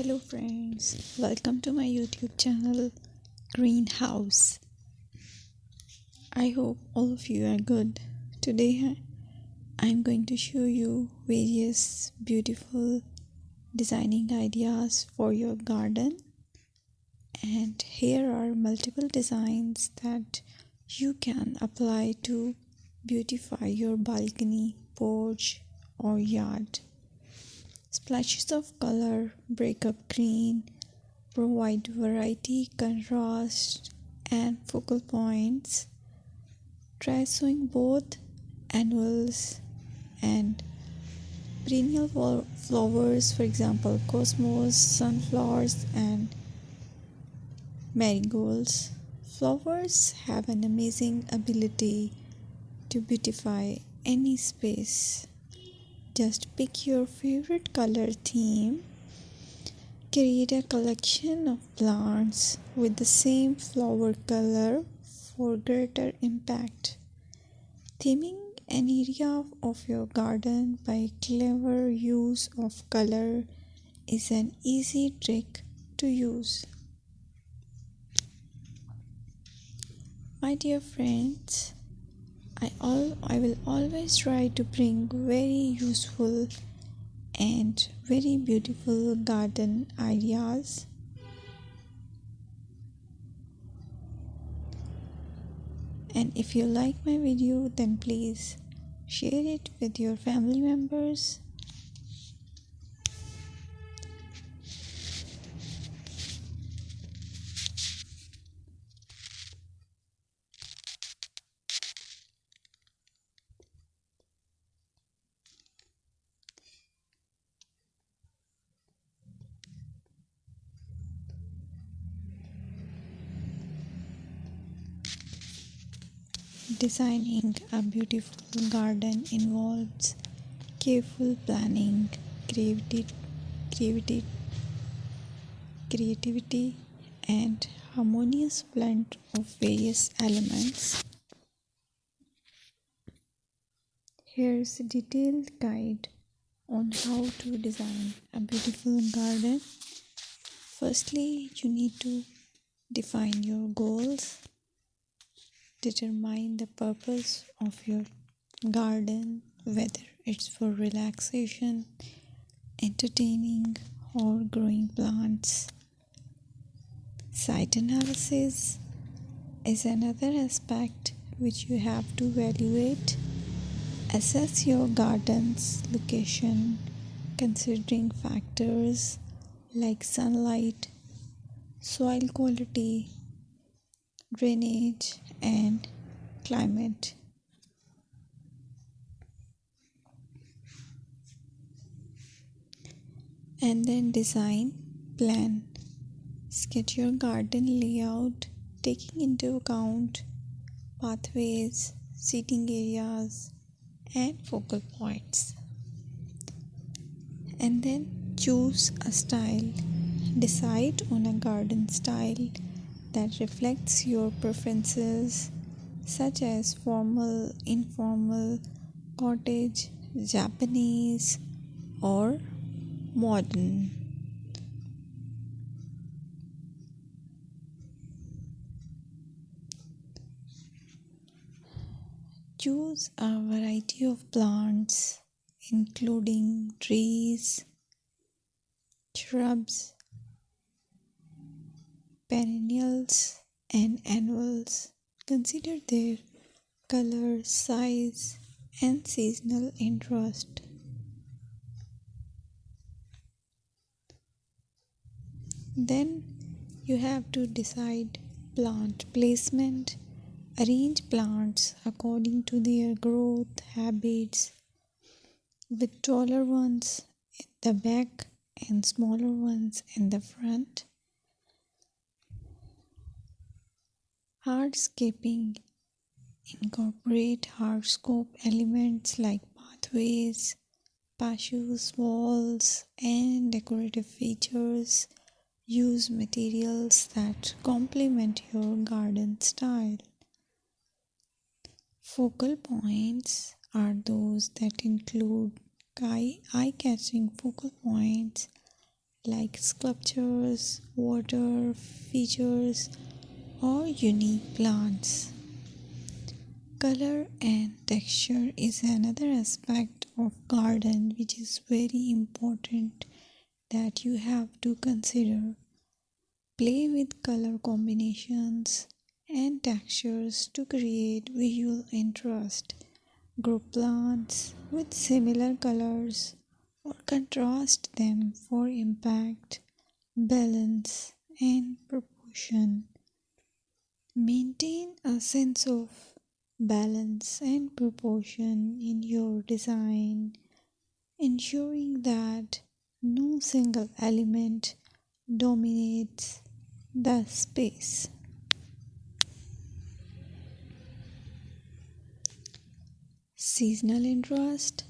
Hello friends, welcome to my YouTube channel Greenhouse. I hope all of you are good. Today I'm going to show you various beautiful designing ideas for your garden, and here are multiple designs that you can apply to beautify your balcony, porch or yard. Splashes of color break up green, provide variety, contrast, and focal points. Try sowing both annuals and perennial flowers, for example, cosmos, sunflowers, and marigolds. Flowers have an amazing ability to beautify any space. Just pick your favorite color theme. Create a collection of plants with the same flower color for greater impact. Theming an area of your garden by clever use of color is an easy trick to use. My dear friends, I will always try to bring very useful and very beautiful garden ideas. And if you like my video, then please share it with your family members. Designing a beautiful garden involves careful planning, creativity, creativity, and harmonious blend of various elements. Here's a detailed guide on how to design a beautiful garden. Firstly, you need to define your goals. Determine the purpose of your garden, whether it's for relaxation, entertaining, or growing plants. Site analysis is another aspect which you have to evaluate. Assess your garden's location, considering factors like sunlight, soil quality, drainage, and climate. And then design plan. Sketch your garden layout, taking into account pathways, seating areas, and focal points. And then choose a style. Decide on a garden style that reflects your preferences, such as formal, informal, cottage, Japanese, or modern. Choose a variety of plants, including trees, shrubs, perennials, and annuals. Consider their color, size, and seasonal interest. Then you have to decide plant placement. Arrange plants according to their growth habits, with taller ones in the back and smaller ones in the front. Hardscaping incorporate hardscape elements like pathways, patios, walls, and decorative features. Use materials that complement your garden style. Focal points are those that include eye-catching focal points like sculptures, water features, or unique plants. Color and texture is another aspect of garden which is very important that you have to consider. Play with color combinations and textures to create visual interest. Group plants with similar colors or contrast them for impact, balance, and proportion. Maintain a sense of balance and proportion in your design, ensuring that no single element dominates the space. Seasonal interest